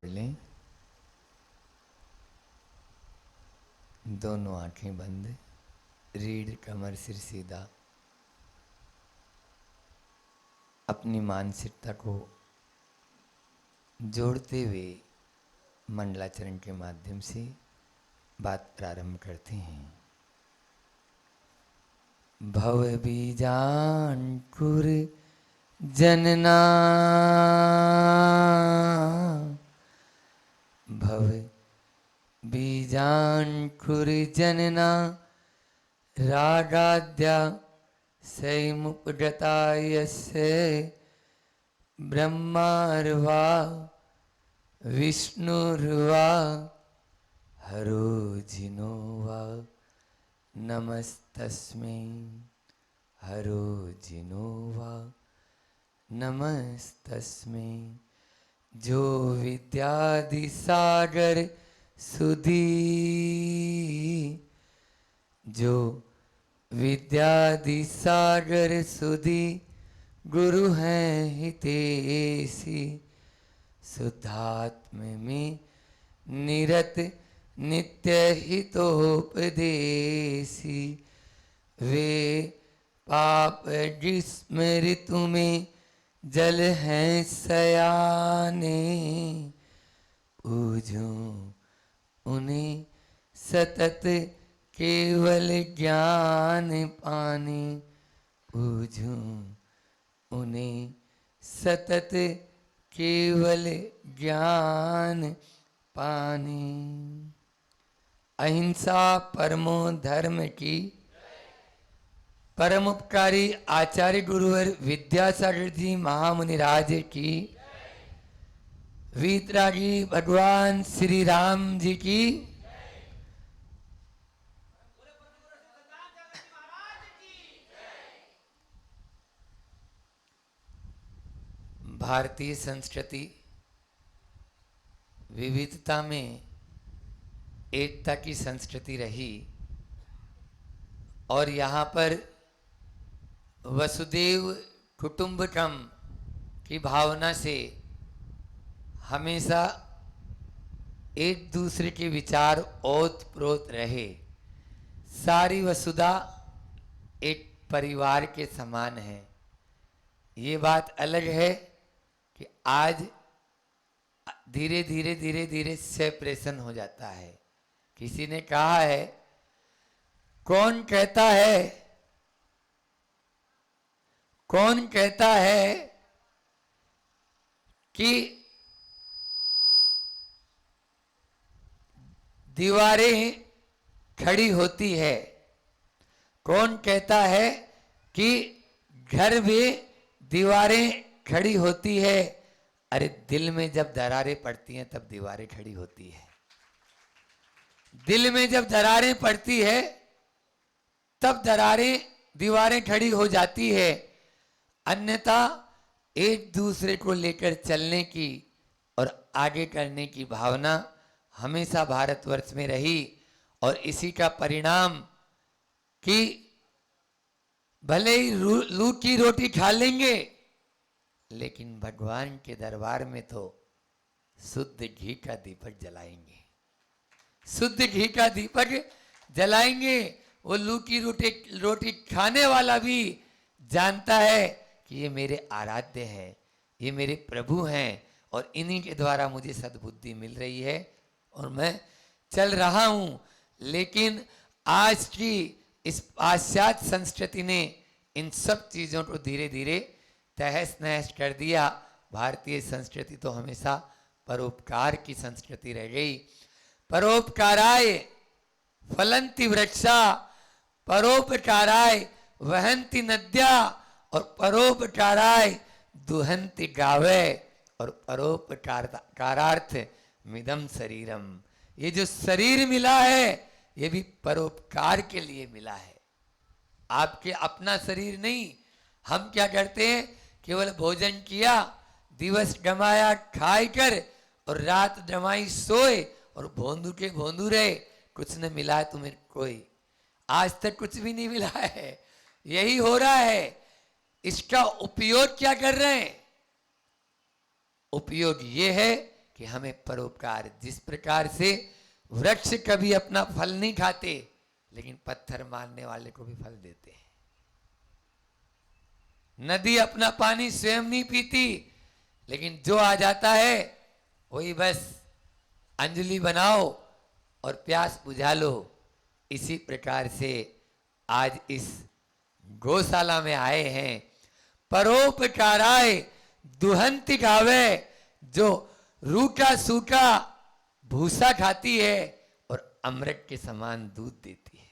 लें, दोनों आंखें बंद, रीढ़ कमर सिर सीधा, अपनी मानसिकता को जोड़ते हुए मंडलाचरण के माध्यम से बात प्रारंभ करते हैं। भव बीजांकुर जनना, भव बीजांकुर जनना, रागाद्या सैमुपगता यस्य, ब्रह्मार्वा विष्णुर्वा हरो जिनो वा नमस्तस्मै, हरो जिनो वा नमस्तस्मै। जो विद्यादि सागर सुधी, जो विद्यादि सागर सुधी, गुरु हैं हितेशी, शुद्धात्म में निरत नित्य हितोपदेशी। वे पाप जिस्मृतु में जल हैं सयाने, पूजो उन्हें सतत केवल ज्ञान पाने, पूजो उन्हें सतत केवल ज्ञान पाने। अहिंसा परमो धर्म की परम उपकारी आचार्य गुरुवर विद्यासागर जी महामुनिराज की, वीतरागी भगवान श्री राम जी की, भारतीय संस्कृति विविधता में एकता की संस्कृति रही और यहाँ पर वसुदेव कुटुंबकम की भावना से हमेशा एक दूसरे के विचार ओत प्रोत रहे। सारी वसुधा एक परिवार के समान है। ये बात अलग है कि आज धीरे धीरे धीरे धीरे सेपरेशन हो जाता है। किसी ने कहा है, कौन कहता है कि दीवारें खड़ी होती है? कौन कहता है कि घर में दीवारें खड़ी होती है? अरे दिल में जब दरारें पड़ती हैं तब दीवारें खड़ी होती है। दिल में जब दरारें पड़ती है तब दीवारें खड़ी हो जाती है। अन्यथा एक दूसरे को लेकर चलने की और आगे करने की भावना हमेशा भारतवर्ष में रही और इसी का परिणाम कि भले ही लूटी रोटी खा लेंगे लेकिन भगवान के दरबार में तो शुद्ध घी का दीपक जलाएंगे, शुद्ध घी का दीपक जलाएंगे। वो लूटी रोटी खाने वाला भी जानता है कि ये मेरे आराध्य हैं, ये मेरे प्रभु हैं और इन्हीं के द्वारा मुझे सद्बुद्धि मिल रही है और मैं चल रहा हूँ। लेकिन आज की इस पाश्चात्य संस्कृति ने इन सब चीज़ों को धीरे धीरे तहस नहस कर दिया। भारतीय संस्कृति तो हमेशा परोपकार की संस्कृति रह गई। परोपकाराय फलंति वृक्षा, परोपकाराय वहंति नद्या और परोपकाराय दुहंति गावे और परोपकारार्थ मिदम शरीरम। ये जो शरीर मिला है ये भी परोपकार के लिए मिला है। आपके अपना शरीर नहीं। हम क्या करते हैं, केवल भोजन किया, दिवस गमाया खाई कर और रात जमाई सोए और भोंदू के भोंदू रहे, कुछ न मिला तुम्हें कोई। आज तक कुछ भी नहीं मिला है। यही हो रहा है। इसका उपयोग क्या कर रहे हैं? उपयोग ये है कि हमें परोपकार, जिस प्रकार से वृक्ष कभी अपना फल नहीं खाते लेकिन पत्थर मारने वाले को भी फल देते हैं, नदी अपना पानी स्वयं नहीं पीती लेकिन जो आ जाता है वही बस अंजलि बनाओ और प्यास बुझा लो। इसी प्रकार से आज इस गौशाला में आए हैं। परोपकाराय दुहंति गावे, जो रूखा सूखा भूसा खाती है और अमृत के समान दूध देती है,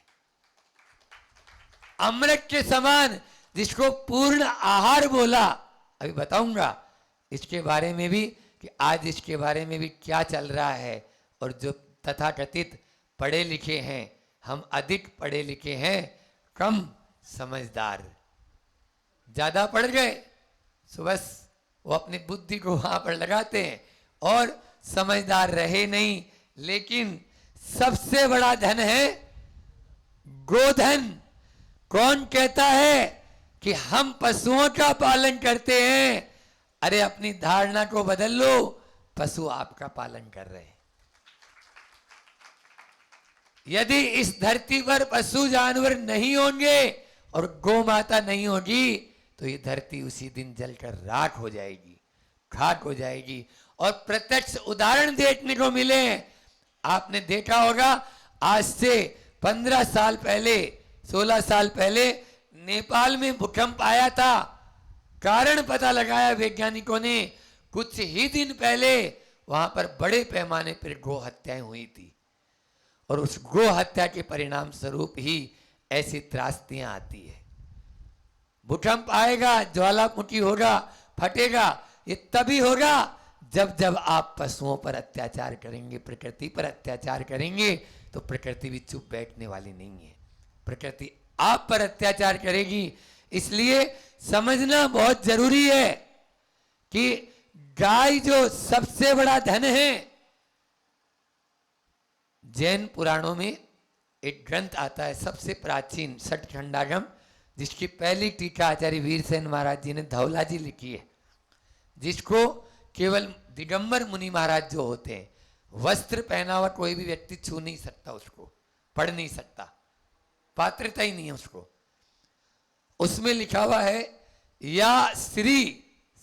अमृत के समान, जिसको पूर्ण आहार बोला। अभी बताऊंगा इसके बारे में भी कि आज इसके बारे में भी क्या चल रहा है। और जो तथाकथित पढ़े लिखे हैं, हम अधिक पढ़े लिखे हैं, कम समझदार। ज्यादा पढ़ गए तो बस वो अपनी बुद्धि को वहां पर लगाते हैं और समझदार रहे नहीं। लेकिन सबसे बड़ा धन है गोधन। कौन कहता है कि हम पशुओं का पालन करते हैं? अरे अपनी धारणा को बदल लो, पशु आपका पालन कर रहे हैं। यदि इस धरती पर पशु जानवर नहीं होंगे और गौ माता नहीं होगी तो ये धरती उसी दिन जलकर राख हो जाएगी, खाक हो जाएगी। और प्रत्यक्ष उदाहरण देखने को मिले। आपने देखा होगा आज से 15 साल पहले, 16 साल पहले नेपाल में भूकंप आया था। कारण पता लगाया वैज्ञानिकों ने, कुछ ही दिन पहले वहां पर बड़े पैमाने पर गौ हत्याएं हुई थी और उस गौ हत्या के परिणाम स्वरूप ही ऐसी त्रासदियां आती है। भूकंप आएगा, ज्वालामुखी होगा, फटेगा, ये तभी होगा जब जब आप पशुओं पर अत्याचार करेंगे, प्रकृति पर अत्याचार करेंगे, तो प्रकृति भी चुप बैठने वाली नहीं है। प्रकृति आप पर अत्याचार करेगी। इसलिए समझना बहुत जरूरी है कि गाय जो सबसे बड़ा धन है। जैन पुराणों में एक ग्रंथ आता है सबसे प्राचीन, षटखंडागम, जिसकी पहली टीका आचार्य वीरसेन महाराज जी ने धौला जी लिखी है, जिसको केवल दिगंबर मुनि महाराज जो होते हैं, वस्त्र पहना हुआ कोई भी व्यक्ति छू नहीं सकता, उसको पढ़ नहीं सकता, पात्रता ही नहीं है उसको। उसमें लिखा हुआ है या श्री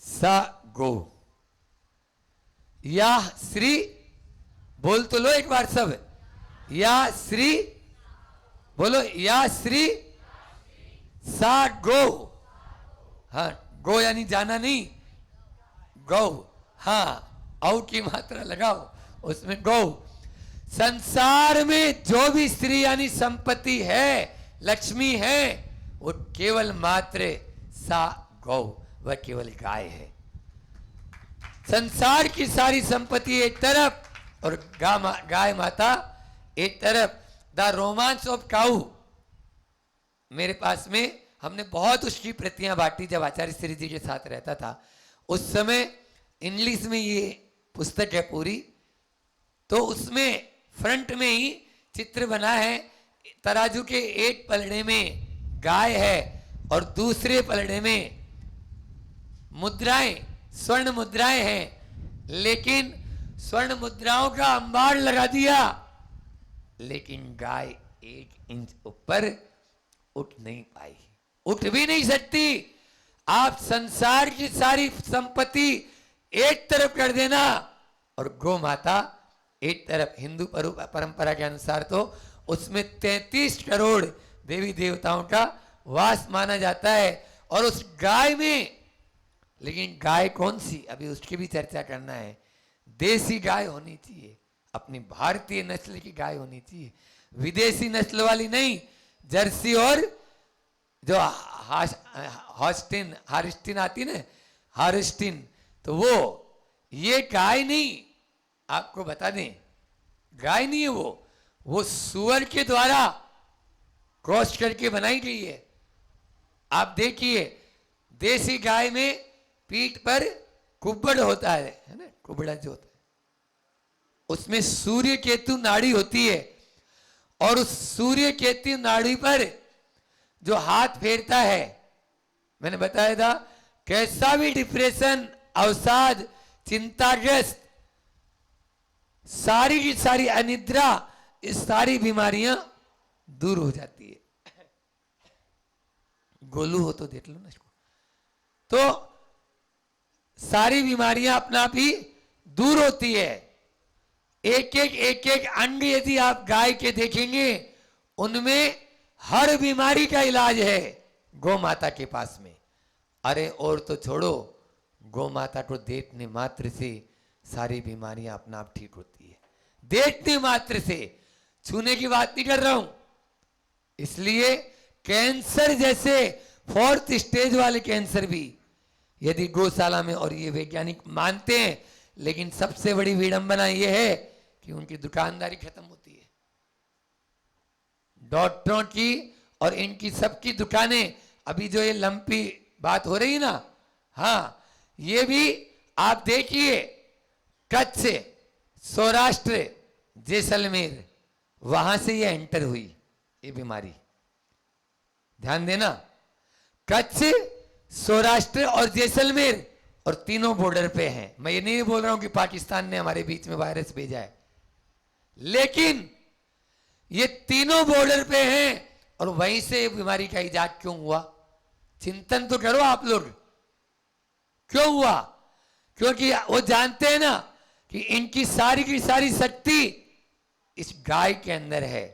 सा गो, या श्री, बोल तो लो एक बार सब, या श्री बोलो, या श्री सा गो। हाँ, गो यानी जाना नहीं, गौ, हाँ औ की मात्रा लगाओ उसमें, गौ। संसार में जो भी स्त्री यानी संपत्ति है, लक्ष्मी है, वो केवल मात्र सा गौ, वह केवल गाय है। संसार की सारी संपत्ति एक तरफ और गाय माता एक तरफ। द रोमांस ऑफ काऊ, मेरे पास में हमने बहुत उसकी प्रतियां बांटी जब आचार्य श्री जी के साथ रहता था। उस समय इंग्लिश में ये पुस्तक है पूरी, तो उसमें फ्रंट में ही चित्र बना है, तराजू के एक पलड़े में गाय है और दूसरे पलड़े में मुद्राएं, स्वर्ण मुद्राएं हैं। लेकिन स्वर्ण मुद्राओं का अंबार लगा दिया, लेकिन गाय 1 इंच ऊपर उठ नहीं पाई, उठ भी नहीं सकती। आप संसार की सारी संपत्ति एक तरफ कर देना और गौ माता एक तरफ। हिंदू परंपरा के अनुसार तो उसमें 33 करोड़ देवी देवताओं का वास माना जाता है। और उस गाय में, लेकिन गाय कौन सी, अभी उसकी भी चर्चा करना है। देसी गाय होनी चाहिए, अपनी भारतीय नस्ल की गाय होनी चाहिए, विदेशी नस्ल वाली नहीं। जर्सी और जो हार्स्टिन आती ना, हार्स्टिन, तो वो, ये गाय नहीं, आपको बता दें गाय नहीं है वो सुअर के द्वारा क्रॉस करके बनाई गई है। आप देखिए देसी गाय में पीठ पर कुब्बड़ होता है ना, कुबड़ा जो होता है उसमें सूर्य केतु नाड़ी होती है, और उस सूर्य केतु नाड़ी पर जो हाथ फेरता है, मैंने बताया था, कैसा भी डिप्रेशन, अवसाद, चिंताग्रस्त सारी की सारी अनिद्रा, इस सारी बीमारियां दूर हो जाती है। गोलू हो तो देख लो ना इसको। तो सारी बीमारियां अपना आप ही दूर होती है। एक एक अंग यदि आप गाय के देखेंगे, उनमें हर बीमारी का इलाज है गौ माता के पास में। अरे और तो छोड़ो, गौ माता को देखने मात्र से सारी बीमारियां अपना आप ठीक होती है। देखने मात्र से, छूने की बात नहीं कर रहा हूं। इसलिए कैंसर जैसे 4th स्टेज वाले कैंसर भी यदि गौशाला में, और ये वैज्ञानिक मानते हैं, लेकिन सबसे बड़ी विडंबना यह है कि उनकी दुकानदारी खत्म होती है। डॉक्टरों की और इनकी सबकी दुकानें, अभी जो ये लंपी बात हो रही ना, हाँ, ये भी आप देखिए, कच्छ, सौराष्ट्र, जैसलमेर, वहां से ये एंटर हुई ये बीमारी। ध्यान देना, कच्छ, सौराष्ट्र और जैसलमेर, और तीनों बॉर्डर पे हैं। मैं ये नहीं बोल रहा हूं कि पाकिस्तान ने हमारे बीच में वायरस भेजा है, लेकिन ये तीनों बॉर्डर पे हैं, और वहीं से बीमारी का इजाद क्यों हुआ? चिंतन तो करो आप लोग, क्यों हुआ? क्योंकि वो जानते हैं ना कि इनकी सारी की सारी शक्ति इस गाय के अंदर है।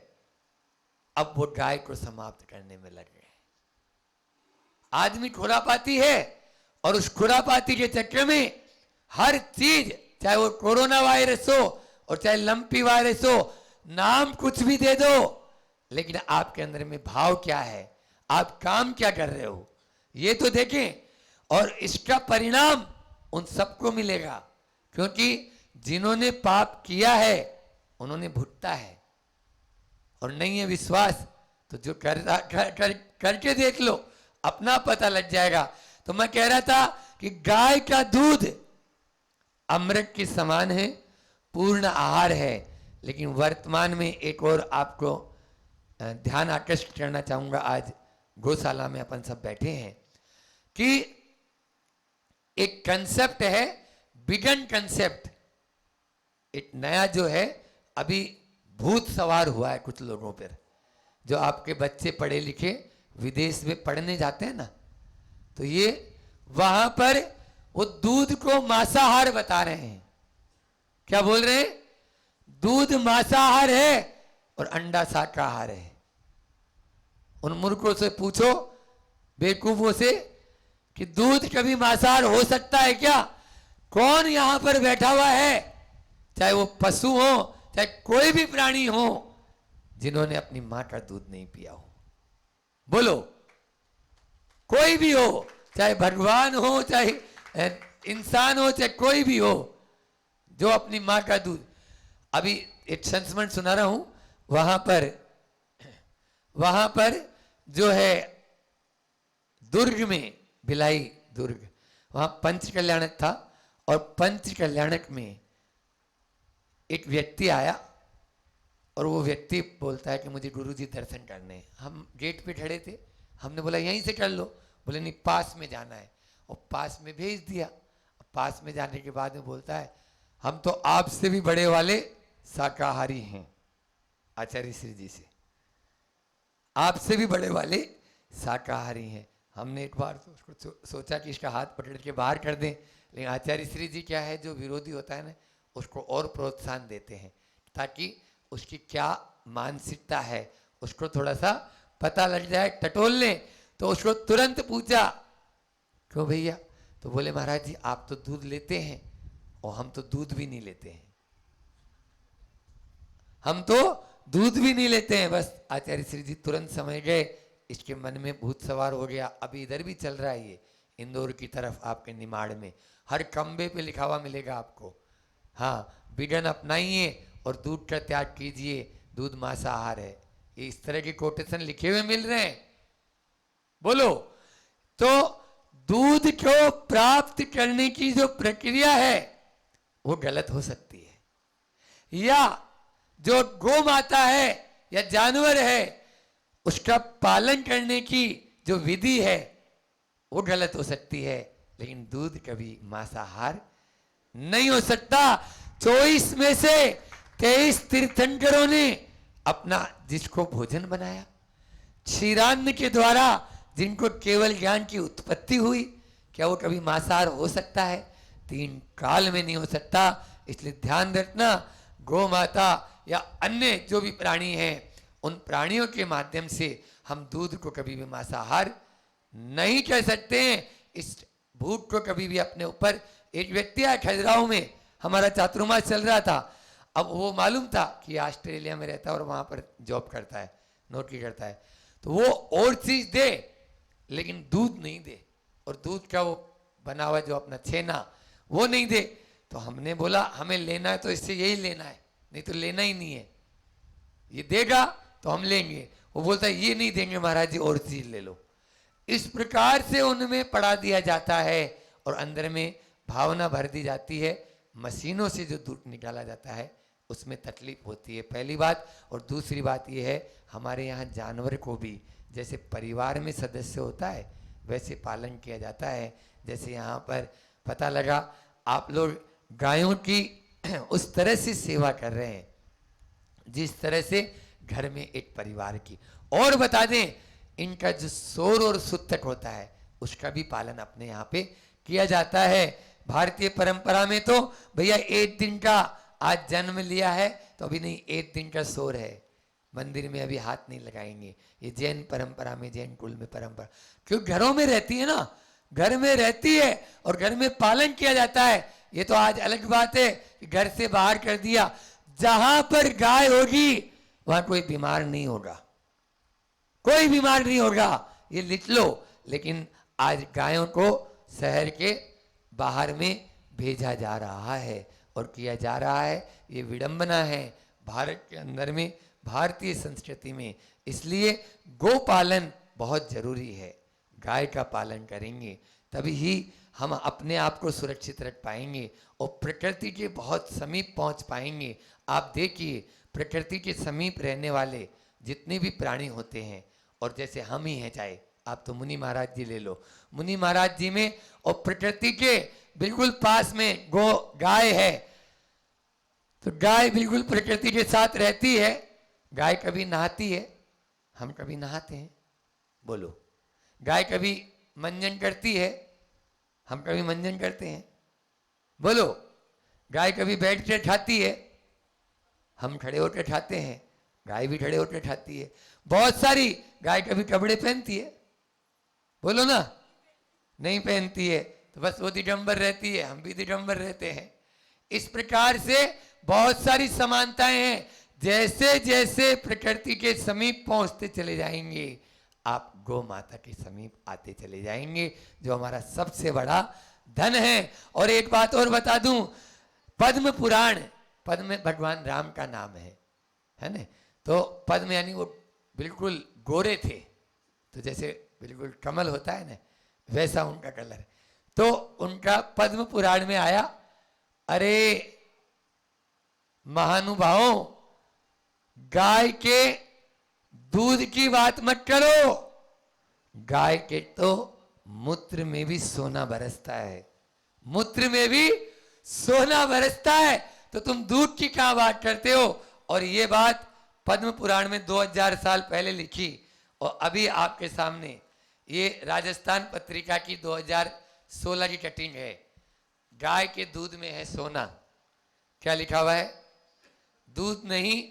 अब वो गाय को समाप्त करने में लग गए। आदमी खुरापाती है, और उस खुरापाती के चक्कर में हर चीज, चाहे वो कोरोना वायरस हो और चाहे लंपी वायरस हो, नाम कुछ भी दे दो, लेकिन आपके अंदर में भाव क्या है, आप काम क्या कर रहे हो, ये तो देखें। और इसका परिणाम उन सबको मिलेगा, क्योंकि जिन्होंने पाप किया है उन्होंने भुगता है। और नहीं है विश्वास तो जो करके देख लो, अपना पता लग जाएगा। तो मैं कह रहा था कि गाय का दूध अमृत के समान है, पूर्ण आहार है। लेकिन वर्तमान में एक और आपको ध्यान आकर्षित करना चाहूंगा। आज गौशाला में अपन सब बैठे हैं कि एक कंसेप्ट है, बिगन कंसेप्ट, एक नया जो है अभी भूत सवार हुआ है कुछ लोगों पर। जो आपके बच्चे पढ़े लिखे विदेश में पढ़ने जाते हैं ना, तो ये वहां पर वो दूध को मांसाहार बता रहे हैं। क्या बोल रहे हैं? दूध मांसाहार है और अंडा शाकाहार है। उन मूर्खों से पूछो, बेवकूफों से, कि दूध कभी मांसाहार हो सकता है क्या? कौन यहां पर बैठा हुआ है, चाहे वो पशु हो चाहे कोई भी प्राणी हो, जिन्होंने अपनी मां का दूध नहीं पिया हो? बोलो, कोई भी हो, चाहे भगवान हो चाहे इंसान हो चाहे कोई भी हो, जो अपनी मां का दूध। अभी एक संस्मरण सुना रहा हूं, वहां पर जो है दुर्ग में, भिलाई दुर्ग, वहां पंच कल्याणक था, और पंच कल्याणक में एक व्यक्ति आया, और वो व्यक्ति बोलता है कि मुझे गुरुजी दर्शन करने हैं। हम गेट पे खड़े थे, हमने बोला यहीं से कर लो। बोले नहीं, पास में जाना है, और पास में भेज दिया। पास में जाने के बाद में बोलता है, हम तो आपसे भी बड़े वाले शाकाहारी हैं, आचार्य श्री जी से, आपसे भी बड़े वाले शाकाहारी हैं। हमने एक बार तो उसको सोचा कि इसका हाथ पकड़ के बाहर कर दें, लेकिन आचार्य श्री जी क्या है, जो विरोधी होता है ना, उसको और प्रोत्साहन देते हैं, ताकि उसकी क्या मानसिकता है उसको थोड़ा सा पता लग जाए, टटोल लें। तो उसको तुरंत पूछा, क्यों भैया? तो बोले, महाराज जी आप तो दूध लेते हैं और हम तो दूध भी नहीं लेते हैं, हम तो दूध भी नहीं लेते हैं। बस आचार्य श्री जी तुरंत समझ गए, इसके मन में भूत सवार हो गया। अभी इधर भी चल रहा है ये, इंदौर की तरफ आपके निमाड़ में हर खंबे पे लिखा हुआ मिलेगा आपको, हाँ, विगन अपनाइए और दूध का त्याग कीजिए, दूध मांसाहार है। ये इस तरह के कोटेशन लिखे हुए मिल रहे हैं। बोलो, तो दूध को प्राप्त करने की जो प्रक्रिया है वो गलत हो सकती है, या जो गौ माता है या जानवर है उसका पालन करने की जो विधि है वो गलत हो सकती है, लेकिन दूध कभी मांसाहार नहीं हो सकता। 24 में से 23 तीर्थंकरों ने अपना जिसको भोजन बनाया, क्षीरान्न के द्वारा जिनको केवल ज्ञान की उत्पत्ति हुई। क्या वो कभी मांसाहार हो सकता है? 3 काल में नहीं हो सकता। इसलिए ध्यान रखना, गौ माता या अन्य जो भी प्राणी हैं, उन प्राणियों के माध्यम से हम दूध को कभी भी मांसाहार नहीं कह सकते हैं। इस भूख को कभी भी अपने ऊपर, एक व्यक्ति आया खजुराहो में, हमारा चातुर्मास चल रहा था। अब वो मालूम था कि ऑस्ट्रेलिया में रहता है और वहां पर जॉब करता है, नौकरी करता है, तो वो और चीज दे लेकिन दूध नहीं दे, और दूध का वो बना हुआ जो अपना छेना वो नहीं दे। तो हमने बोला हमें लेना है तो इससे यही लेना है, नहीं तो लेना ही नहीं है, ये देगा तो हम लेंगे। वो बोलता है ये नहीं देंगे महाराज जी, और चीज ले लो। इस प्रकार से उनमें पढ़ा दिया जाता है और अंदर में भावना भर दी जाती है। मशीनों से जो दूध निकाला जाता है उसमें तकलीफ होती है, पहली बात। और दूसरी बात ये है, हमारे यहाँ जानवर को भी जैसे परिवार में सदस्य होता है वैसे पालन किया जाता है। जैसे यहाँ पर पता लगा आप लोग गायों की उस तरह से सेवा कर रहे हैं जिस तरह से घर में एक परिवार की। और बता दें, इनका जो शोर और सूतक होता है उसका भी पालन अपने यहाँ पे किया जाता है। भारतीय परंपरा में तो भैया 1 दिन का, आज जन्म लिया है तो अभी नहीं, 1 दिन का शोर है, मंदिर में अभी हाथ नहीं लगाएंगे। ये जैन परंपरा में, जैन कुल में परंपरा, क्योंकि घरों में रहती है ना, घर में रहती है और घर में पालन किया जाता है। ये तो आज अलग बात है कि घर से बाहर कर दिया। जहां पर गाय होगी वहां कोई बीमार नहीं होगा, कोई बीमार नहीं होगा, ये लिख लो। लेकिन आज गायों को शहर के बाहर में भेजा जा रहा है और किया जा रहा है। ये विडंबना है भारत के अंदर में, भारतीय संस्कृति में। इसलिए गो पालन बहुत जरूरी है। गाय का पालन करेंगे तभी ही हम अपने आप को सुरक्षित रख पाएंगे और प्रकृति के बहुत समीप पहुंच पाएंगे। आप देखिए, प्रकृति के समीप रहने वाले जितने भी प्राणी होते हैं, और जैसे हम ही हैं, चाहे आप तो मुनि महाराज जी ले लो, मुनि महाराज जी में और प्रकृति के बिल्कुल पास में गाय है, तो गाय बिल्कुल प्रकृति के साथ रहती है। गाय कभी नहाती है, हम कभी नहाते हैं, बोलो। गाय कभी मंजन करती है, हम कभी मंजन करते हैं, बोलो। गाय कभी बैठ कर खाती है, हम खड़े होकर खाते हैं, गाय भी खड़े होकर खाती है। बहुत सारी गाय कभी कपड़े पहनती है, बोलो ना, नहीं पहनती है, तो बस वो दिगंबर रहती है, हम भी दिगंबर रहते हैं। इस प्रकार से बहुत सारी समानताएं हैं। जैसे जैसे प्रकृति के समीप पहुंचते चले जाएंगे, आप गौ माता के समीप आते चले जाएंगे, जो हमारा सबसे बड़ा धन है। और एक बात और बता दूं, पद्म पुराण, पद्म भगवान राम का नाम है ना, तो पद्म यानी वो बिल्कुल गोरे थे, तो जैसे बिल्कुल कमल होता है ना, वैसा उनका कलर। तो उनका पद्म पुराण में आया, अरे महानुभावों, गाय के दूध की बात मत करो, गाय के तो मूत्र में भी सोना बरसता है, मूत्र में भी सोना बरसता है, तो तुम दूध की क्या बात करते हो। और ये बात पद्म पुराण में 2000 साल पहले लिखी, और अभी आपके सामने ये राजस्थान पत्रिका की 2016 की कटिंग है। गाय के दूध में है सोना, क्या लिखा हुआ है? दूध नहीं,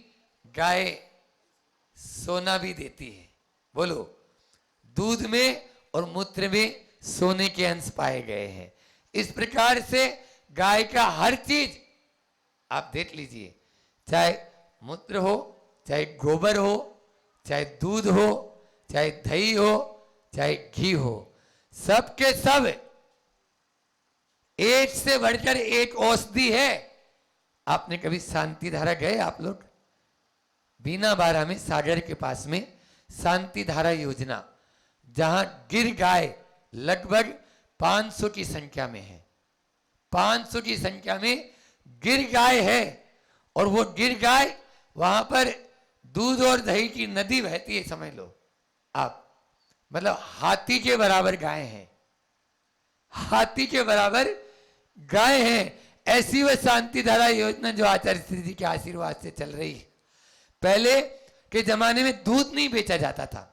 गाय सोना भी देती है, बोलो। दूध में और मूत्र में सोने के अंश पाए गए हैं। इस प्रकार से गाय का हर चीज आप देख लीजिए, चाहे मूत्र हो, चाहे गोबर हो, चाहे दूध हो, चाहे दही हो, चाहे घी हो, सब के सब एक से बढ़कर एक औषधि है। आपने कभी शांति धारा गए आप लोग? बीना बारा में, सागर के पास में शांति धारा योजना, जहां गिर गाय लगभग 500 की संख्या में है, 500 की संख्या में गिर गाय है। और वो गिर गाय, वहां पर दूध और दही की नदी बहती है, समझ लो आप, मतलब हाथी के बराबर गाय हैं, हाथी के बराबर गाय हैं। ऐसी वह शांति धारा योजना जो आचार्य श्री जी के आशीर्वाद से चल रही है। पहले के जमाने में दूध नहीं बेचा जाता था,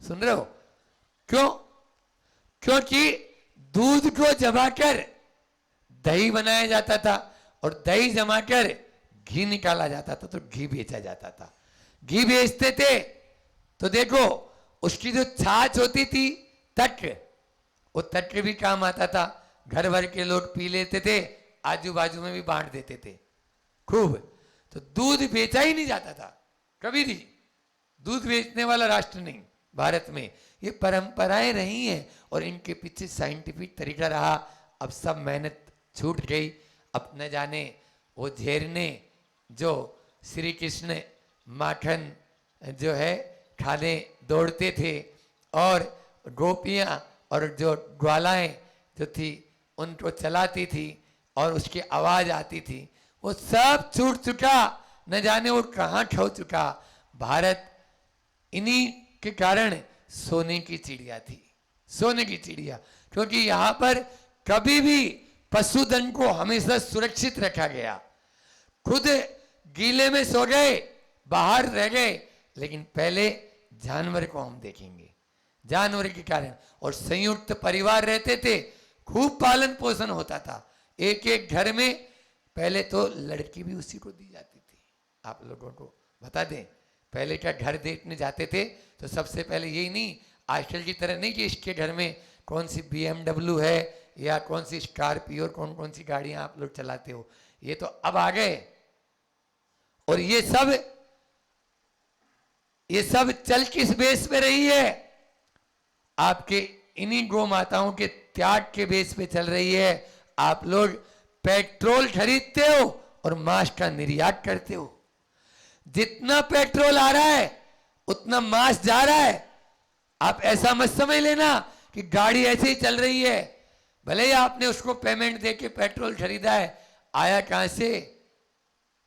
सुन रहे हो? क्यों? क्योंकि दूध को जमाकर दही बनाया जाता था और दही जमाकर घी निकाला जाता था, तो घी बेचा जाता था। घी बेचते थे तो देखो उसकी जो छाछ होती थी तट, वो तट भी काम आता था। घर भर के लोग पी लेते थे, आजू बाजू में भी बांट देते थे खूब। तो दूध बेचा ही नहीं जाता था कभी भी। दूध बेचने वाला राष्ट्र नहीं भारत में। ये परंपराएं रही हैं और इनके पीछे साइंटिफिक तरीका रहा। अब सब मेहनत छूट गई। अब न जाने वो झेरने जो श्री कृष्ण माखन जो है खाने दौड़ते थे, और गोपियां और जो ग्वालाएं जो थी उनको चलाती थी और उसकी आवाज आती थी, वो सब छूट चुका। न जाने वो कहाँ खो चुका। भारत इन्हीं के कारण सोने की चिड़िया थी, सोने की चिड़िया। क्योंकि यहाँ पर कभी भी पशुधन को हमेशा सुरक्षित रखा गया। खुद गीले में सो गए, बाहर रह गए, लेकिन पहले जानवर को हम देखेंगे। जानवर के कारण, और संयुक्त परिवार रहते थे, खूब पालन पोषण होता था। एक एक घर में पहले तो लड़की भी उसी को दी जाती थी। आप लोगों को बता दें, पहले क्या घर देखने जाते थे तो सबसे पहले यही नहीं, आजकल की तरह नहीं कि इसके घर में कौन सी BMW है या कौन सी स्कॉर्पियो, कौन कौन सी गाड़ियां आप लोग चलाते हो। ये तो अब आ गए। और ये सब चल किस बेस पे रही है? आपके इन्हीं गौ माताओं के त्याग के बेस पे चल रही है। आप लोग पेट्रोल खरीदते हो और मांस का निर्यात करते हो। जितना पेट्रोल आ रहा है उतना मांस जा रहा है। आप ऐसा मत समझ लेना कि गाड़ी ऐसे ही चल रही है। भले ही आपने उसको पेमेंट देके पेट्रोल खरीदा है, आया कहां से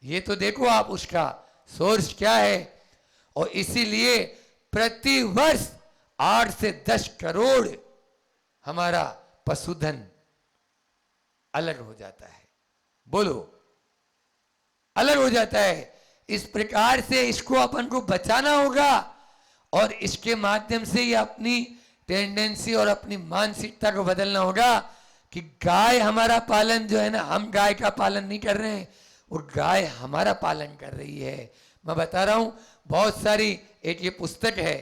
ये तो देखो आप, उसका सोर्स क्या है। और इसीलिए प्रति वर्ष 8 से 10 करोड़ हमारा पशुधन अलग हो जाता है। बोलो, अलग हो जाता है। इस प्रकार से इसको अपन को बचाना होगा और इसके माध्यम से ये अपनी टेंडेंसी और अपनी मानसिकता को बदलना होगा कि गाय हमारा पालन जो है ना, हम गाय का पालन नहीं कर रहे हैं, वो गाय हमारा पालन कर रही है। मैं बता रहा हूं, बहुत सारी, एक ये पुस्तक है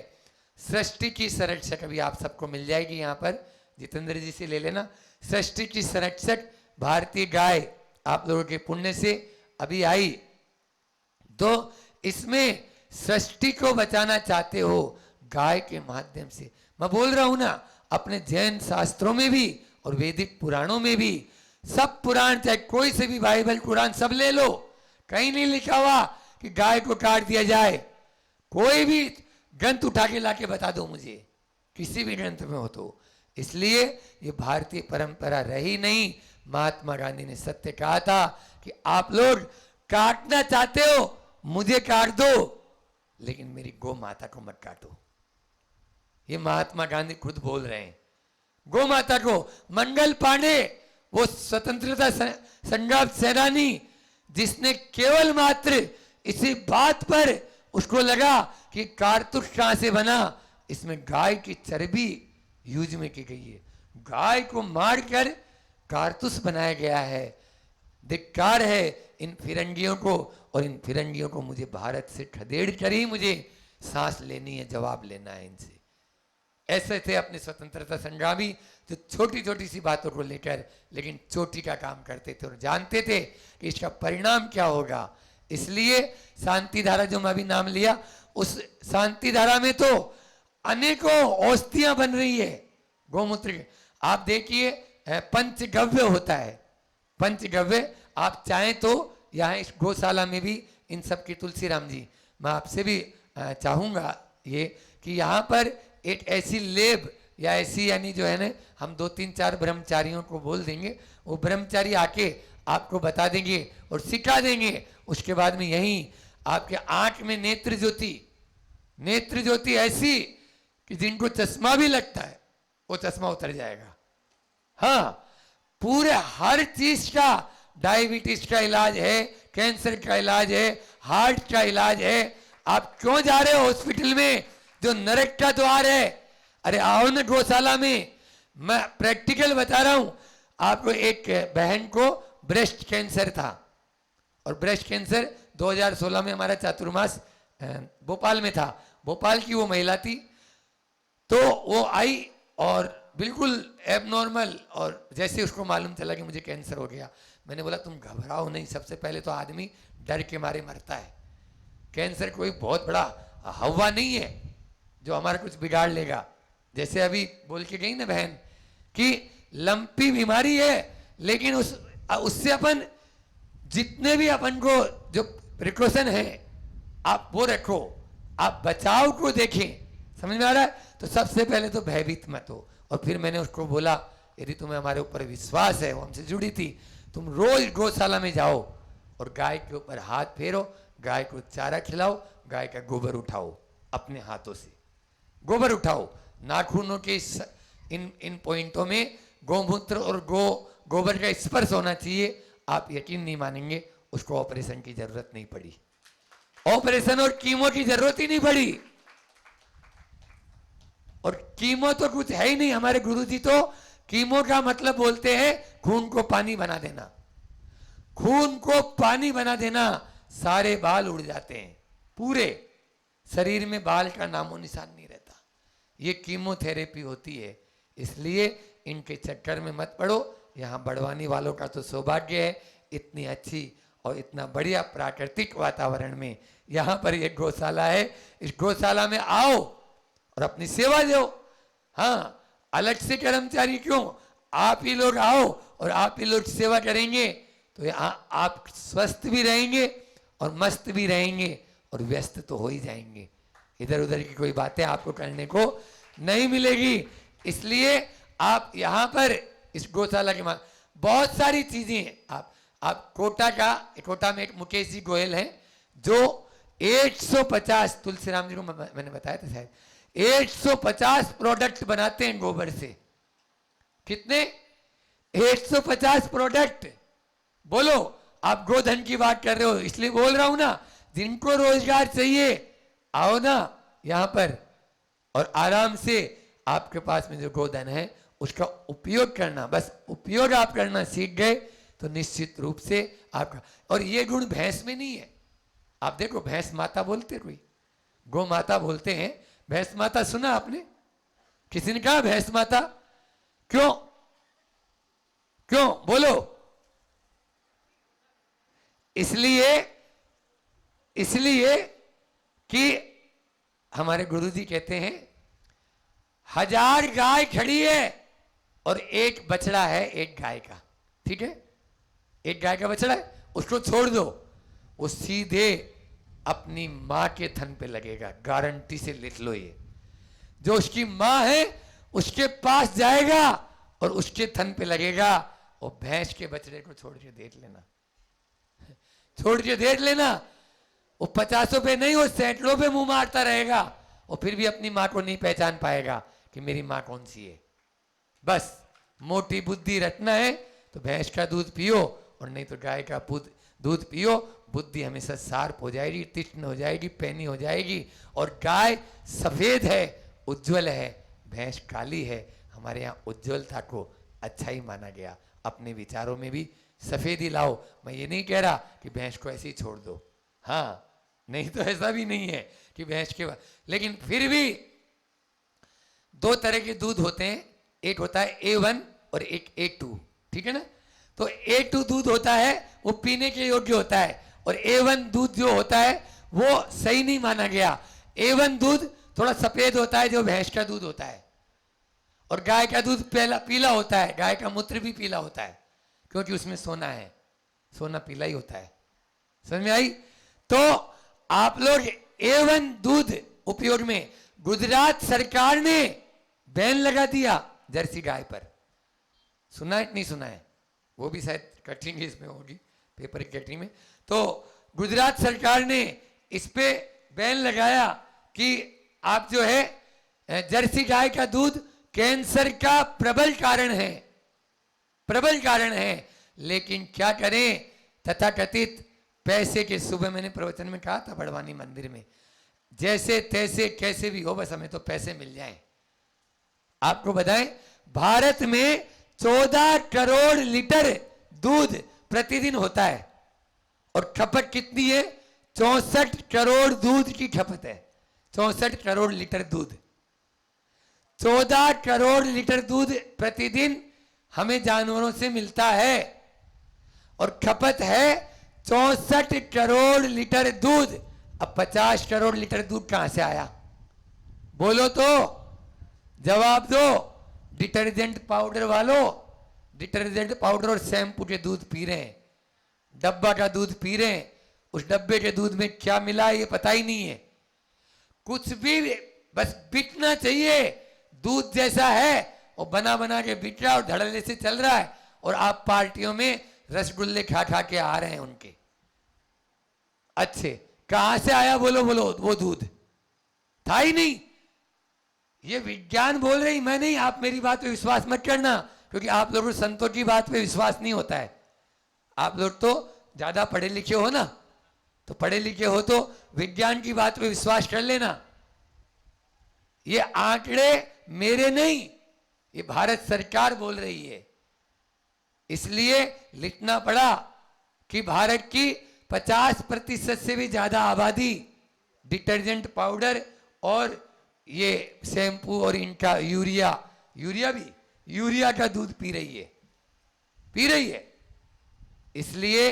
सृष्टि की संरक्षक, अभी आप सबको मिल जाएगी यहाँ पर, जितेंद्र जी से ले लेना। सृष्टि की संरक्षक भारतीय गाय आप लोगों के पुण्य से अभी आई। तो इसमें सृष्टि को बचाना चाहते हो गाय के माध्यम से। मैं बोल रहा हूं ना, अपने जैन शास्त्रों में भी और वैदिक पुराणों में भी, सब पुराण, चाहे कोई से भी, बाइबल कुरान सब ले लो, कहीं नहीं लिखा हुआ कि गाय को काट दिया जाए। कोई भी ग्रंथ उठा के लाके बता दो मुझे, किसी भी ग्रंथ में हो तो। इसलिए ये भारतीय परंपरा रही नहीं। महात्मा गांधी ने सत्य कहा था कि आप लोग काटना चाहते हो, मुझे काट दो, लेकिन मेरी गौ माता को मत काटो। ये महात्मा गांधी खुद बोल रहे हैं। गौ माता को, मंगल पांडे वो स्वतंत्रता संग्राम सेनानी, जिसने केवल मात्र इसी बात पर उसको लगा कि कारतूस कहां से बना, इसमें गाय की चर्बी यूज में की गई है, गाय को मारकर कारतूस बनाया गया है। धिक्कार है इन फिरंगियों को, और इन फिरंगियों को मुझे भारत से खदेड़ कर ही मुझे सांस लेनी है, जवाब लेना है इनसे। ऐसे थे अपने स्वतंत्रता संग्रामी, जो छोटी छोटी सी बातों को लेकर लेकिन चोटी का काम करते थे और जानते थे कि इसका परिणाम क्या होगा। इसलिए शांति धारा जो मैं अभी नाम लिया, उस शांति धारा में तो अनेकों औषधियां बन रही है गौमूत्र के। आप देखिए पंचगव्य होता है, पंचगव्य। आप चाहें तो यहाँ इस गौशाला में भी इन सब की, तुलसीराम जी मैं आपसे भी चाहूंगा ये कि यहाँ पर एक ऐसी लेब या ऐसी, यानी जो है ना, हम 2-3-4 ब्रह्मचारियों को बोल देंगे, वो ब्रह्मचारी आके आपको बता देंगे और सिखा देंगे। उसके बाद में यहीं आपके आंख में नेत्र ज्योति ऐसी कि जिनको चश्मा भी लगता है वो चश्मा उतर जाएगा। हाँ, पूरे हर चीज का, डायबिटीज का इलाज है, कैंसर का इलाज है, हार्ट का इलाज है। आप क्यों जा रहे हो हॉस्पिटल में जो नरक का द्वार है? अरे आओ ना गौशाला में। मैं प्रैक्टिकल बता रहा हूं आपको। एक बहन को ब्रेस्ट कैंसर था और ब्रेस्ट कैंसर 2016 में हमारा चातुर्मास भोपाल में था। भोपाल की वो महिला थी, तो वो आई और बिल्कुल एबनॉर्मल, और जैसे उसको मालूम चला कि मुझे कैंसर हो गया, मैंने बोला तुम घबराओ नहीं। सबसे पहले तो आदमी डर के मारे मरता है। कैंसर कोई बहुत बड़ा हवा नहीं है जो हमारा कुछ बिगाड़ लेगा। जैसे अभी बोल के गई ना बहन कि लंपी बीमारी है, लेकिन उससे अपन जितने भी अपन को जो प्रिकॉशन है आप वो रखो, आप बचाव को देखें। समझ में आ रहा है? तो सबसे पहले तो भयभीत मत हो। और फिर मैंने उसको बोला यदि तुम्हें हमारे ऊपर विश्वास है, वो हमसे जुड़ी थी, तुम रोज गौशाला में जाओ और गाय के ऊपर हाथ फेरो, गाय को चारा खिलाओ, गाय का गोबर उठाओ, अपने हाथों से गोबर उठाओ। नाखूनों के इन पॉइंटों में गौमूत्र और गोबर का स्पर्श होना चाहिए। आप यकीन नहीं मानेंगे, उसको ऑपरेशन की जरूरत नहीं पड़ी। ऑपरेशन और कीमो की जरूरत ही नहीं पड़ी। और कीमो तो कुछ है ही नहीं। हमारे गुरुजी तो कीमो का मतलब बोलते हैं खून को पानी बना देना। खून को पानी बना देना, सारे बाल उड़ जाते हैं, पूरे शरीर में बाल का नामो निशान नहीं रहता। ये कीमोथेरेपी होती है। इसलिए इनके चक्कर में मत पड़ो। यहाँ बड़वानी वालों का तो सौभाग्य है, इतनी अच्छी और इतना बढ़िया प्राकृतिक वातावरण में यहाँ पर एक गौशाला है। इस गौशाला में आओ और अपनी सेवा दो। हाँ, अलग से कर्मचारी क्यों, आप ही लोग आओ और आप ही लोग सेवा करेंगे तो यहाँ आप स्वस्थ भी रहेंगे और मस्त भी रहेंगे और व्यस्त तो हो ही जाएंगे। इधर उधर की कोई बातें आपको करने को नहीं मिलेगी। इसलिए आप यहाँ पर इस गौशाला के बहुत सारी चीजें आप कोटा में एक मुकेश जी गोयल हैं जो 850, तुलसीराम जी को मैंने बताया था शायद, 850 प्रोडक्ट बनाते हैं गोबर से। कितने? 850 प्रोडक्ट। बोलो, आप गोधन की बात कर रहे हो इसलिए बोल रहा हूं ना। जिनको रोजगार चाहिए आओ ना यहां पर, और आराम से आपके पास में जो गोधन है उसका उपयोग करना। बस उपयोग आप करना सीख गए तो निश्चित रूप से आपका। और ये गुण भैंस में नहीं है। आप देखो, भैंस माता बोलते, कोई गौ माता बोलते हैं, भैंस माता सुना आपने? किसी ने कहा भैंस माता? क्यों क्यों बोलो? इसलिए कि हमारे गुरुजी कहते हैं 1000 गाय खड़ी है और एक बछड़ा है एक गाय का। ठीक है, एक गाय का बछड़ा है, उसको छोड़ दो, वो सीधे अपनी मां के थन पे लगेगा। गारंटी से लिख लो, ये जो उसकी मां है उसके पास जाएगा और उसके थन पे लगेगा। और भैंस के बछड़े को छोड़ के देख लेना, छोड़ के देख लेना, वो 50 पे नहीं, वो सैकड़ों पे मुंह मारता रहेगा और फिर भी अपनी मां को नहीं पहचान पाएगा कि मेरी मां कौन सी है। बस मोटी बुद्धि रखना है तो भैंस का दूध पियो, और नहीं तो गाय का दूध पियो। बुद्धि हमेशा शार्प हो जाएगी, तीक्ष्ण हो जाएगी, पैनी हो जाएगी। और गाय सफेद है, उज्जवल है, भैंस काली है। हमारे यहाँ उज्जवलता को अच्छा ही माना गया। अपने विचारों में भी सफेद ही लाओ। मैं ये नहीं कह रहा कि भैंस को ऐसे ही छोड़ दो, हाँ, नहीं तो ऐसा भी नहीं है कि भैंस के बाद। लेकिन फिर भी 2 तरह के दूध होते हैं, एक होता है A1 और एक A2। ठीक है ना? तो A2 दूध होता है वो पीने के योग्य होता है, और A1 दूध जो होता है वो सही नहीं माना गया। A1 दूध थोड़ा सफेद होता है जो भैंस का दूध होता है, और गाय का दूध पीला होता है। गाय का मूत्र भी पीला होता है क्योंकि उसमें सोना है, सोना पीला ही होता है। समझ में आई? तो आप लोग A1 दूध उपयोग में, गुजरात सरकार ने बैन लगा दिया जर्सी गाय पर। सुना है कि नहीं सुना है? वो भी शायद कटिंग इसमें होगी, पेपर की कटिंग में। तो गुजरात सरकार ने इस पे बैन लगाया कि आप जो है जर्सी गाय का दूध कैंसर का प्रबल कारण है। प्रबल कारण है। लेकिन क्या करें, तथाकथित पैसे के, सुबह मैंने प्रवचन में कहा था बड़वानी मंदिर में, जैसे तैसे कैसे भी हो, बस हमें तो पैसे मिल जाएं। आपको बताएं, भारत में 14 करोड़ लीटर दूध प्रतिदिन होता है और खपत कितनी है? 64 करोड़ दूध की खपत है। 64 करोड़ लीटर दूध, 14 करोड़ लीटर दूध प्रतिदिन हमें जानवरों से मिलता है और खपत है 64 करोड़ लीटर दूध। अब 50 करोड़ लीटर दूध कहां से आया? बोलो तो, जवाब दो। डिटर्जेंट पाउडर वालों, डिटर्जेंट पाउडर और शैम्पू के दूध पी रहे हैं, डब्बा का दूध पी रहे हैं। उस डब्बे के दूध में क्या मिला है ये पता ही नहीं है। कुछ भी, बस बिकना चाहिए। दूध जैसा है और बना बना के बिक रहा है और धड़ल्ले से चल रहा है, और आप पार्टियों में रसगुल्ले खा खा के आ रहे हैं उनके। अच्छे, कहां से आया बोलो बोलो? वो दूध था ही नहीं। ये विज्ञान बोल रही, मैं नहीं। आप मेरी बात पे विश्वास मत करना, क्योंकि आप लोगों को संतों की बात पे विश्वास नहीं होता है। आप लोग तो ज्यादा पढ़े लिखे हो ना, तो पढ़े लिखे हो तो विज्ञान की बात पे विश्वास कर लेना। ये आंकड़े मेरे नहीं, ये भारत सरकार बोल रही है। इसलिए लिखना पड़ा कि भारत की 50% से भी ज्यादा आबादी डिटर्जेंट पाउडर और ये शैम्पू और इनका यूरिया का दूध पी रही है। इसलिए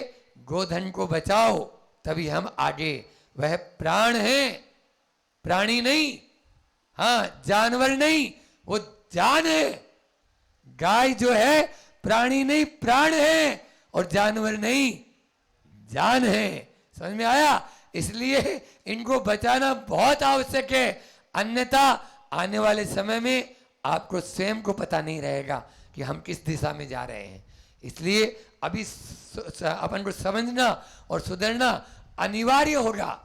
गोधन को बचाओ, तभी हम आगे। वह प्राण है, प्राणी नहीं। हाँ, जानवर नहीं, वो जान है। गाय जो है प्राणी नहीं, प्राण है, और जानवर नहीं, जान है। समझ में आया? इसलिए इनको बचाना बहुत आवश्यक है, अन्यथा आने वाले समय में आपको स्वयं को पता नहीं रहेगा कि हम किस दिशा में जा रहे हैं। इसलिए अभी अपन को समझना और सुधरना अनिवार्य होगा।